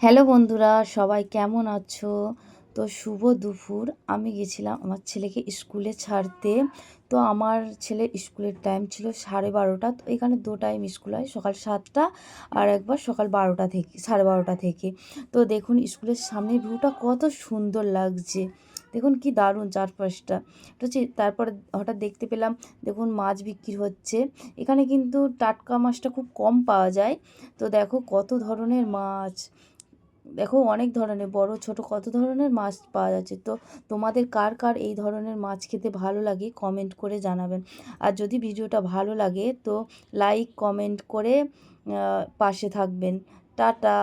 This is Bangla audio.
হ্যালো বন্ধুরা, সবাই কেমন আছো? তো শুভ দুপুর। আমি গেছিলাম আমার ছেলেকে স্কুলে ছাড়তে। তো আমার ছেলের স্কুলের টাইম ছিল 12:30। তো এখানে 2 টাইম স্কুল হয়, সকাল 7টা আর একবার সকাল 12টা থেকে 12:30 থেকে। তো দেখুন স্কুলের সামনের ভিউটা কত সুন্দর লাগছে। দেখুন কি দারুণ চারপাশটা। তো হচ্ছে তারপরে হঠাৎ দেখতে পেলাম, দেখুন মাছ বিক্রি হচ্ছে। এখানে কিন্তু টাটকা মাছটা খুব কম পাওয়া যায়। তো দেখো কত ধরনের মাছ, দেখো অনেক ধরনের বড় ছোট কত ধরনের মাছ পাওয়া যাচ্ছে। তো তোমাদের কার কার এই ধরনের মাছ খেতে ভালো লাগে কমেন্ট করে জানাবেন। আর যদি ভিডিওটা ভালো লাগে তো লাইক কমেন্ট করে পাশে থাকবেন। টাটা।